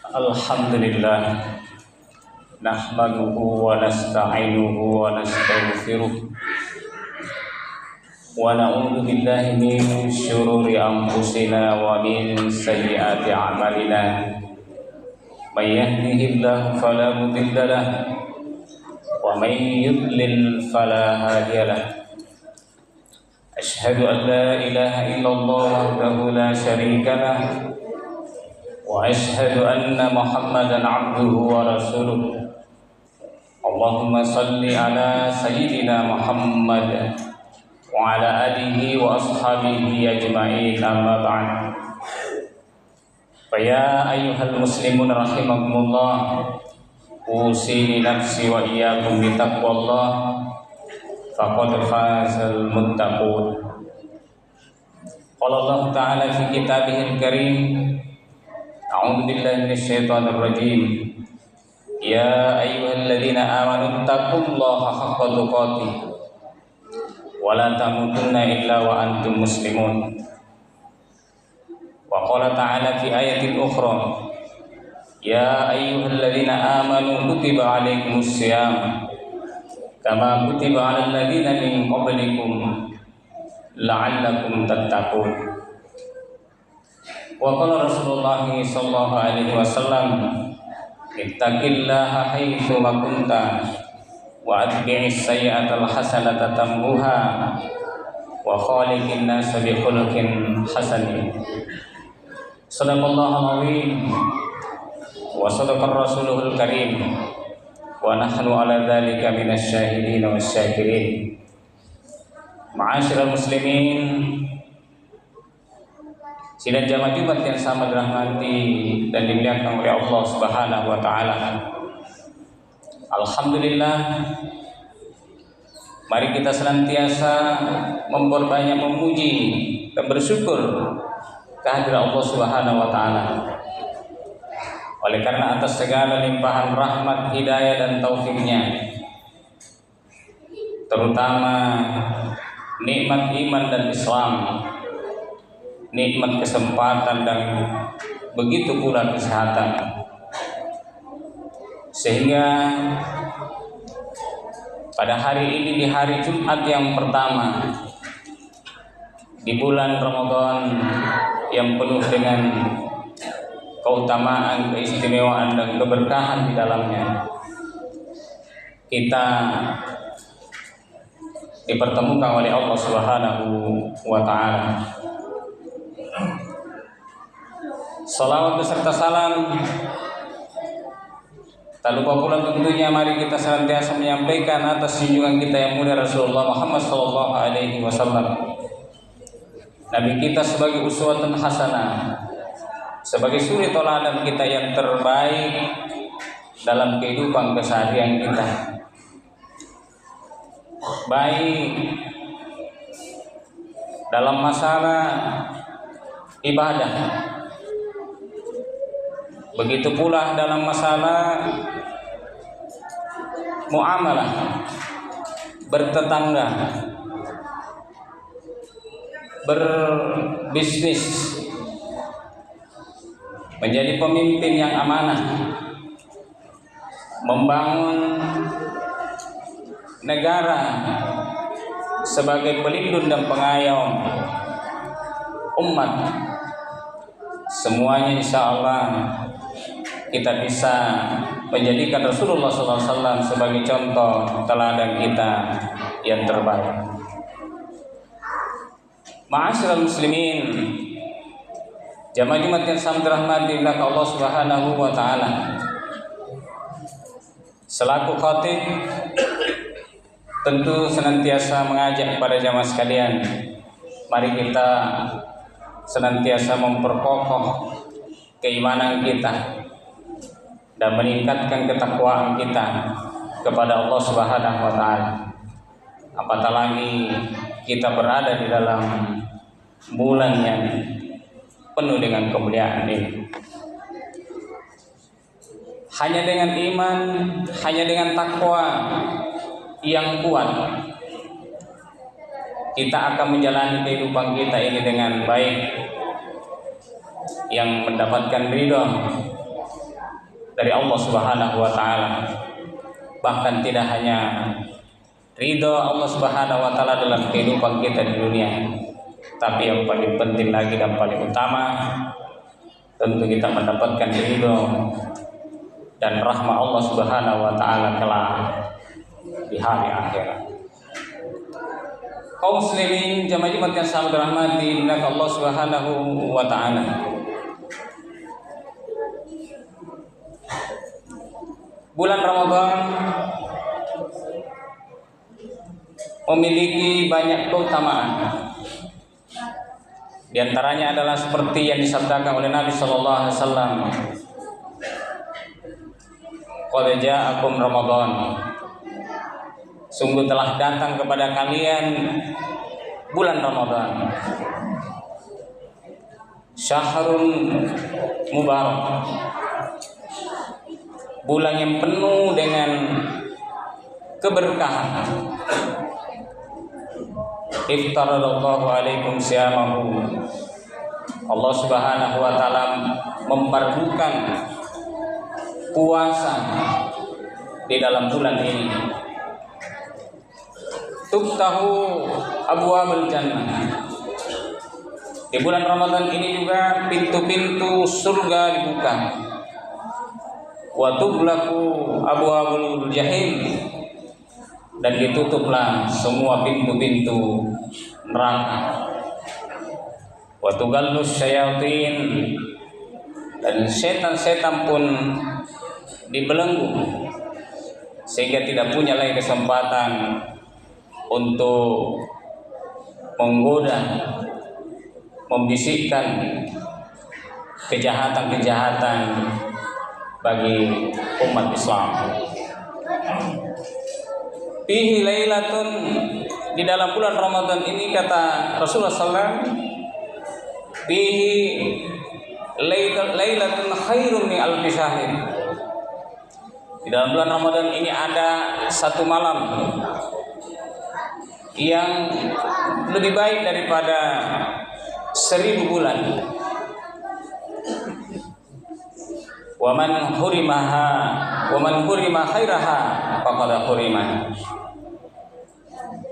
Alhamdulillah nahmaduhu wa nasta'inuhu wa nastaghfiruh wa na'udzu billahi min syururi anfusina wa min sayyiati a'malina may yahdihillahu fala mudilla lahu wa may yudlil fala hadiya lahu asyhadu an la ilaha illallah wahdahu la syarika lahu wa asyhadu anna Muhammadan abduhu wa rasuluh. Allahumma salli ala sayyidina Muhammad wa ala alihi wa ashabihi ajma'in, amma ba'd. Fa ya ayyuhal muslimun rahimakumullah, usini nafsi wa iyyakum bi taqwallah faqad fazal muttaqun. Qala Allah ta'ala fi kitabihil karim, a'udzu billahi minasyaitonir rajim. Ya ayyuhalladzina amanu taqullaha haqqa tuqatih wa la tamutunna illa wa antum muslimun. Wa qala ta'ala fi ayatin ukhra, ya ayyuhalladzina amanu kutiba alaikumus syiyam kama kutiba 'alal ladzina min qablikum la'allakum tattaqun. Wa qala Rasulullah sallallahu alaihi wasallam, ittaqillaha haitsu ma kunta wa atbi'is sayyi'atal hasanata tamhuha wa khaliqin nas bi khuluqin hasan. Sadaqallahul azim wa sadaqar rasuluhul karim wa nahnu ala dzalika minasy syahidin wasyakirin. Ma'asyiral muslimin, sidang jamaah Jumat yang sama dirahmati dan dimuliakan oleh Allah Subhanahu wa taala. Alhamdulillah, mari kita senantiasa memperbanyak memuji dan bersyukur kehadiran Allah Subhanahu wa taala. Oleh karena atas segala limpahan rahmat, hidayah dan taufiknya, terutama nikmat iman dan Islam, nikmat kesempatan dan begitu pula kesehatan, sehingga pada hari ini, di hari Jumat yang pertama di bulan Ramadan yang penuh dengan keutamaan, keistimewaan dan keberkahan di dalamnya, kita dipertemukan oleh Allah Subhanahu wa taala. Salawat beserta salam tak lupa pula tentunya mari kita senantiasa menyampaikan atas junjungan kita yang mulia Rasulullah Muhammad sallallahu alaihi wasallam, Nabi kita sebagai uswatun hasanah, sebagai suri teladan kita yang terbaik dalam kehidupan keseharian kita, baik dalam masalah ibadah, begitu pula dalam masalah muamalah, bertetangga, berbisnis, menjadi pemimpin yang amanah, membangun negara sebagai pelindung dan pengayom umat. Semuanya insya Allah kita bisa menjadikan Rasulullah SAW sebagai contoh teladan kita yang terbaik. Ma'asyiral muslimin, jamaah Jumat yang sama dirahmati oleh Allah Subhanahu wa taala. Selaku khatib, tentu senantiasa mengajak kepada jamaah sekalian, mari kita senantiasa memperkokoh keimanan kita dan meningkatkan ketakwaan kita kepada Allah Subhanahu wa taala. Apatah lagi kita berada di dalam bulan yang penuh dengan kemuliaan ini. Hanya dengan iman, hanya dengan takwa yang kuat, kita akan menjalani kehidupan kita ini dengan baik, yang mendapatkan ridho dari Allah Subhanahu wa taala. Bahkan tidak hanya ridho Allah Subhanahu wa taala dalam kehidupan kita di dunia, tapi yang paling penting lagi dan paling utama tentu kita mendapatkan ridho dan rahmat Allah Subhanahu wa taala kelak di hari akhirat. Kaum muslimin jamaah Jumat yang sangat dirahmati oleh Allah Subhanahu wa taala. Bulan Ramadan memiliki banyak keutamaan. Di antaranya adalah seperti yang disabdakan oleh Nabi sallallahu alaihi wasallam, "Qad ja'akum Ramadan." Sungguh telah datang kepada kalian bulan Ramadan. Syahrun mubarak. Bulan yang penuh dengan keberkahan. Iftaradallahu alaikum siyamahu. Allah Subhanahu wa taala memfardukan puasa di dalam bulan ini. Tuftahu abwabul jannah. Di bulan Ramadan ini juga pintu-pintu surga dibuka. Wa tughlaqu abwabul jahim, dan ditutuplah semua pintu-pintu neraka. Wa tugallus syayatin, dan setan-setan pun dibelenggu sehingga tidak punya lagi kesempatan untuk menggoda, membisikkan kejahatan-kejahatan bagi umat Islam. Fihi lailatun, di dalam bulan Ramadan ini kata Rasulullah SAW, fihi lailatun khairun min alfi syahr. Di dalam bulan Ramadan ini ada satu malam yang lebih baik daripada 1000 bulan. Wa man hurima khairaha faqad hurima.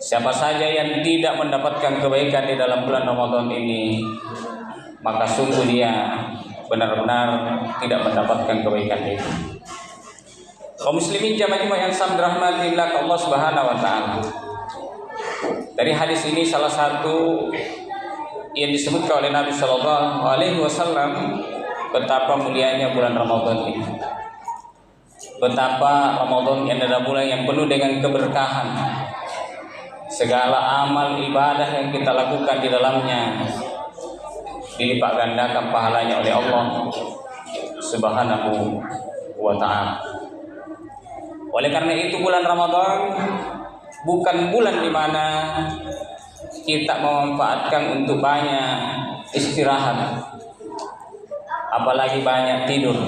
Siapa saja yang tidak mendapatkan kebaikan di dalam bulan Ramadan ini, maka sungguh dia benar-benar tidak mendapatkan kebaikan itu. Kaum muslimin jamaah yang sangat dirahmati Allah Subhanahu wa taala. Dari hadis ini salah satu yang disebutkan oleh Nabi sallallahu alaihi wasallam betapa mulianya bulan Ramadan ini. Betapa Ramadan yang adalah bulan yang penuh dengan keberkahan. Segala amal ibadah yang kita lakukan di dalamnya dilipat gandakan pahalanya oleh Allah Subhanahu wa taala. Oleh karena itu bulan Ramadan bukan bulan di mana kita memanfaatkan untuk banyak istirahat, apalagi banyak tidur.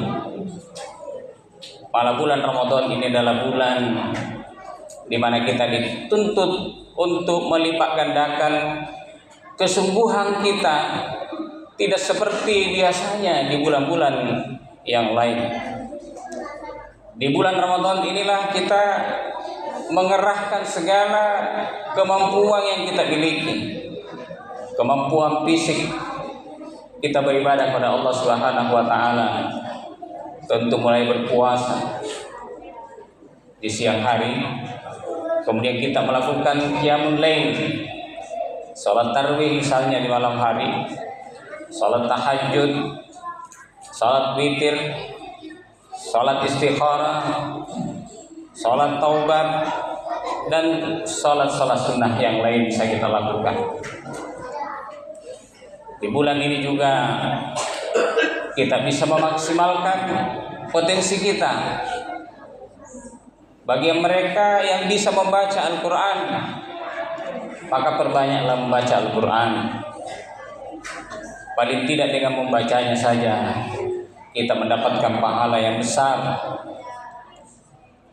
Malah bulan Ramadan ini adalah bulan di mana kita dituntut untuk melipat gandakan kesungguhan kita, tidak seperti biasanya di bulan-bulan yang lain. Di bulan Ramadan inilah kita mengerahkan segala kemampuan yang kita miliki, kemampuan fisik kita beribadah kepada Allah Subhanahu wa taala. Tentu mulai berpuasa di siang hari, kemudian kita melakukan qiyamul lail, salat tarawih misalnya di malam hari, salat tahajud, salat witir, salat istikharah, salat taubat, dan salat-salat sunnah yang lain bisa kita lakukan. Di bulan ini juga kita bisa memaksimalkan potensi kita. Bagi mereka yang bisa membaca Al-Quran, maka perbanyaklah membaca Al-Quran. Paling tidak dengan membacanya saja kita mendapatkan pahala yang besar.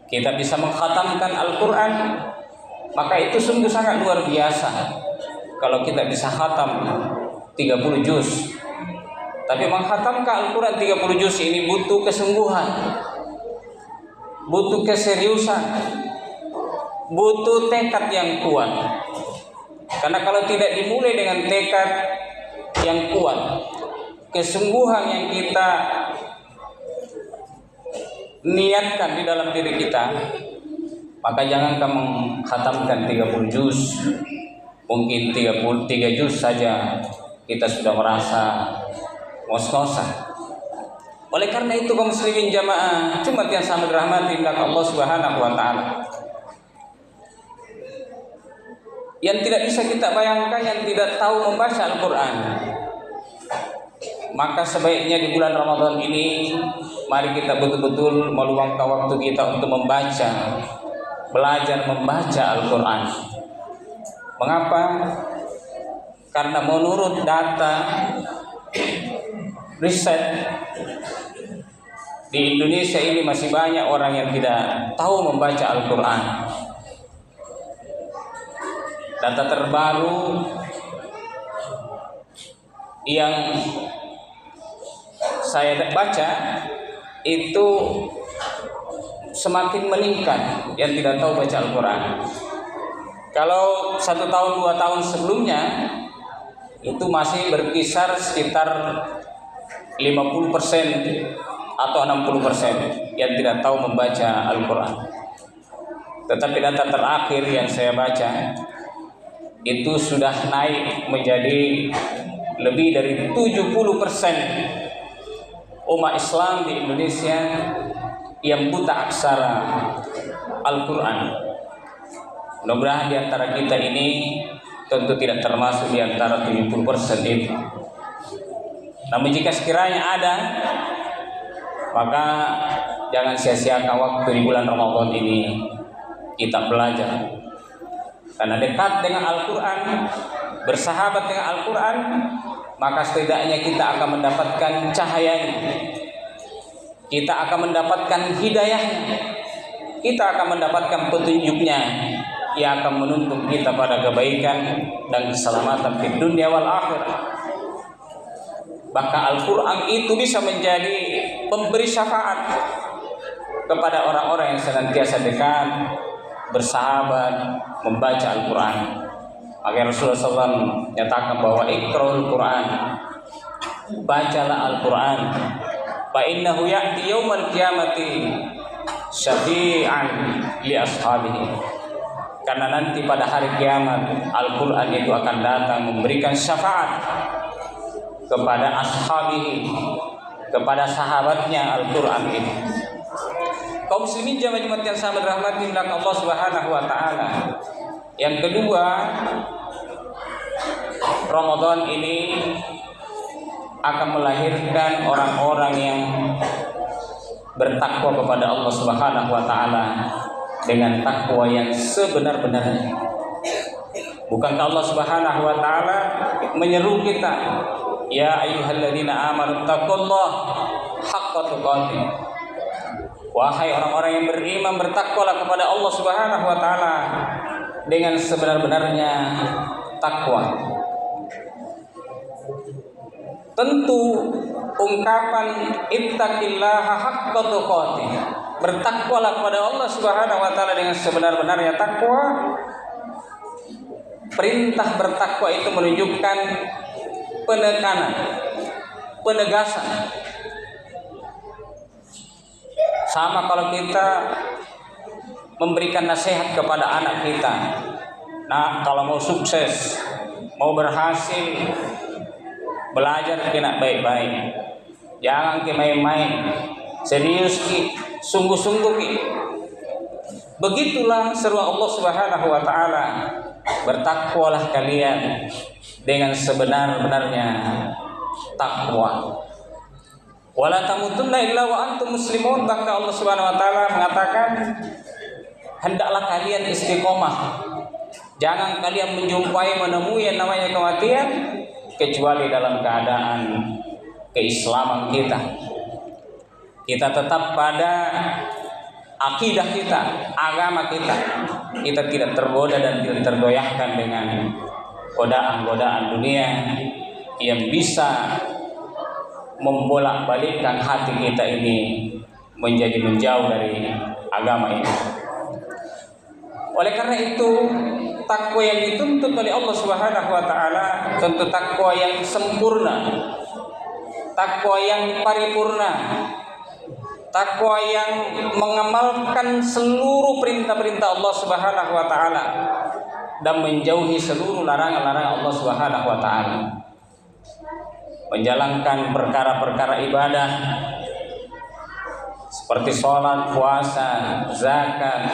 Kita bisa mengkhatamkan Al-Quran, maka itu sungguh sangat luar biasa. Kalau kita bisa khatam 30 juz, Tapi menghatamkan Al-Quran 30 juz ini butuh kesungguhan, butuh keseriusan, butuh tekad yang kuat. Karena kalau tidak dimulai dengan tekad yang kuat, kesungguhan yang kita niatkan di dalam diri kita, maka jangankan menghatamkan 30 juz, mungkin 33 juz saja kita sudah merasa ngos-ngosan. Oleh karena itu kaum muslimin jamaah Jumat yang sangat dirahmati oleh Allah Subhanahu wa taala, yang tidak bisa kita bayangkan yang tidak tahu membaca Al-Quran, maka sebaiknya di bulan Ramadan ini mari kita betul-betul meluangkan waktu kita untuk membaca, belajar membaca Al-Quran. Mengapa? Karena menurut data riset di Indonesia ini masih banyak orang yang tidak tahu membaca Al-Quran. Data terbaru yang saya baca itu semakin meningkat yang tidak tahu baca Al-Quran. Kalau 1 tahun 2 tahun sebelumnya itu masih berkisar sekitar 50% atau 60% yang tidak tahu membaca Al-Quran. Tetapi data terakhir yang saya baca itu sudah naik menjadi lebih dari 70% umat Islam di Indonesia yang buta aksara Al-Quran. Mudah-mudahan di antara kita ini tentu tidak termasuk di antara 70% itu. Namun jika sekiranya ada, maka jangan sia-siakan waktu di bulan Ramadan ini kita belajar. Karena dekat dengan Al-Quran, bersahabat dengan Al-Quran, maka setidaknya kita akan mendapatkan cahayanya, kita akan mendapatkan hidayahnya, kita akan mendapatkan petunjuknya yang akan menuntun kita pada kebaikan dan keselamatan di dunia wal akhirah. Maka Al-Quran itu bisa menjadi pemberi syafaat kepada orang-orang yang senantiasa dekat, bersahabat, membaca Al-Quran. Maka Rasulullah SAW nyatakan bahwa iqra'ul Quran, bacalah Al-Quran, fa innahu ya'ti yaumal qiyamati syafi'an li ashabihi. Karena nanti pada hari kiamat Al-Quran itu akan datang memberikan syafaat kepada ashabihi, kepada sahabatnya Al-Quran ini. Kaum muslimin jamaah Jumat yang sangat dirahmati oleh Allah Subhanahu wa taala. Yang kedua, Ramadan ini akan melahirkan orang-orang yang bertakwa kepada Allah Subhanahu wa taala dengan takwa yang sebenar-benarnya. Bukankah Allah Subhanahu wa taala menyeru kita, ya ayyuhalladzina amanu taqullaha haqqa tuqatih. Wahai orang-orang yang beriman, bertakwalah kepada Allah Subhanahu wa taala dengan sebenar-benarnya takwa. Tentu ungkapan ittaqillaha haqqa tuqatih, bertakwalah kepada Allah Subhanahu wa taala dengan sebenar-benarnya takwa. Perintah bertakwa itu menunjukkan penekanan, penegasan. Sama kalau kita memberikan nasihat kepada anak kita, nah kalau mau sukses, mau berhasil, belajar kena baik-baik, jangan ke main-main, serius ki, sungguh-sungguh ki. Begitulah seru Allah Subhanahu wa taala, bertakwalah kalian dengan sebenar-benarnya takwa. Wala tamutunna illa wa antum muslimun. Maka Allah Subhanahu wa taala mengatakan, hendaklah kalian istiqomah, jangan kalian menemui yang namanya kematian kecuali dalam keadaan keislaman kita. Kita tetap pada akidah kita, agama kita. Kita tidak tergoda dan tidak tergoyahkan dengan godaan-godaan dunia yang bisa membolak-balikkan hati kita ini menjadi menjauh dari agama ini. Oleh karena itu, takwa yang dituntut oleh Allah Subhanahu wa taala tentu takwa yang sempurna, takwa yang paripurna, takwa yang mengamalkan seluruh perintah-perintah Allah Subhanahu wa taala dan menjauhi seluruh larangan-larangan Allah Subhanahu wa taala. Menjalankan perkara-perkara ibadah seperti sholat, puasa, zakat,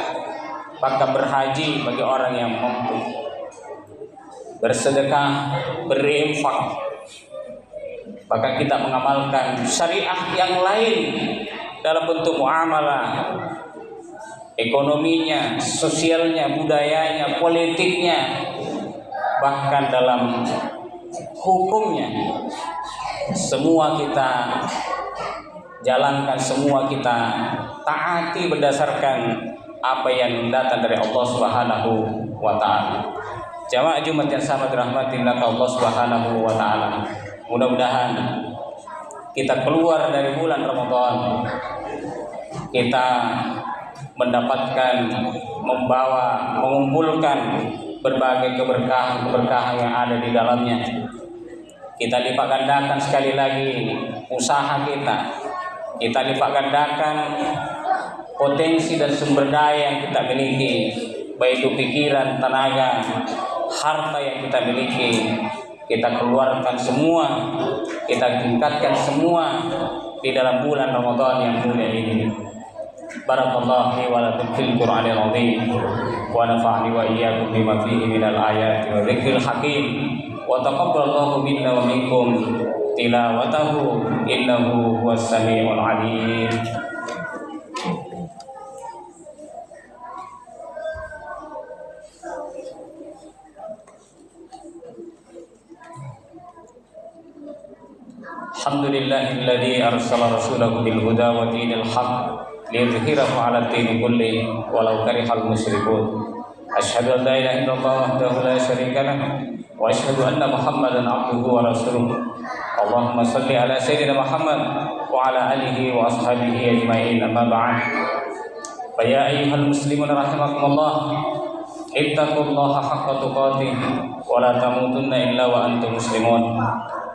bahkan berhaji bagi orang yang mampu, bersedekah, berinfak, bahkan kita mengamalkan syariah yang lain dalam bentuk muamalah, ekonominya, sosialnya, budayanya, politiknya, bahkan dalam hukumnya. Semua kita jalankan, semua kita taati berdasarkan apa yang datang dari Allah Subhanahu wa taala. Jamaah Jumat yang sama dirahmati Allah Subhanahu wa taala. Mudah-mudahan kita keluar dari bulan Ramadan, kita mendapatkan, membawa, mengumpulkan berbagai keberkahan yang ada di dalamnya. Kita lipat gandakan sekali lagi usaha kita. Kita lipat gandakan potensi dan sumber daya yang kita miliki, baik itu pikiran, tenaga, harta yang kita miliki. Kita keluarkan semua, kita tingkatkan semua di dalam bulan Ramadan yang mulia ini. Barakallahu li wa lakum fil Qur'anil azim wa nafa'ani wa iyyakum bima fihi minal ayati wa dzikril hakim wa taqabbalallahu minna wa minkum tilawatahu innahu huwas samiul alim. Alhamdulillahilladzi arsala rasulahu bil huda wa dinil haqq liyudhhirahu 'ala ad-dini kullihi walau karihal musyrikun. Asyhadu an la ilaha illallah wahdahu la syarika lah wa asyhadu anna Muhammadan 'abduhu wa rasuluh. Allahumma shalli 'ala sayyidina Muhammad wa 'ala alihi wa ashabihi ajma'in. Amma ba'd. Fa ya ayyuhal muslimun rahimakumullah, ittaqullaha haqqa tuqatih wa la tamutunna illa wa antum muslimun.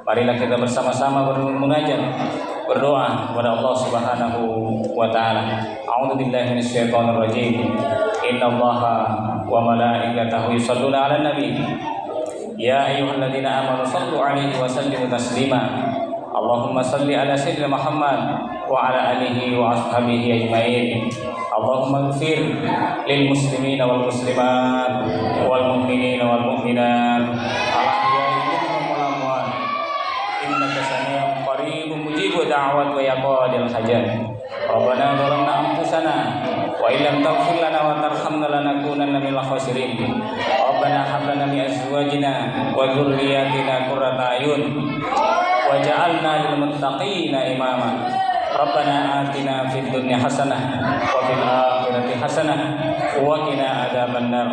Marilah kita bersama-sama bermunajat, berdoa kepada Allah Subhanahu wa taala. A'udzu billahi minasyaitonir rajim. Innallaha wa malaikatahu yusholluna 'alan nabi. Ya ayyuhalladzina amanu shallu 'alaihi wa sallimu taslima. Allahumma shalli 'ala sayyidina Muhammad wa 'ala alihi wa ashabihi ajma'in. Allahumma ighfir lil muslimina wal muslimat wal mu'minina wal mu'minat. Mujibu da'wat wa yaqadil hajat. Rabbana zalamna anfusana wa illam taghfir lana wa tarhamna lanakunanna minal khasirin. Rabbana hab lana min azwajina wa dhurriyyatina qurrata a'yun waj'alna lil muttaqina imama. Rabbana atina fid dunya hasanah wa fil akhirati hasanah wa qina adzabannar.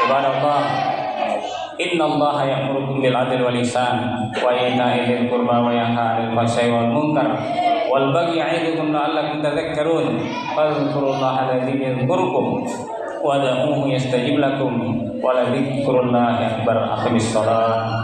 Subhanallah. Inna Allaha ya'murukum bil 'adli wal ihsan wa ita'i dzil qurba wa yanha 'anil fahsya'i wal munkar wal baghi ya'idukum la'allakum tadhakkarun. Fadhkurullaha alladzi yadhkurukum wa da'uhu yastajib lakum wa la dzikrullahi akbar. Aqimis shalah.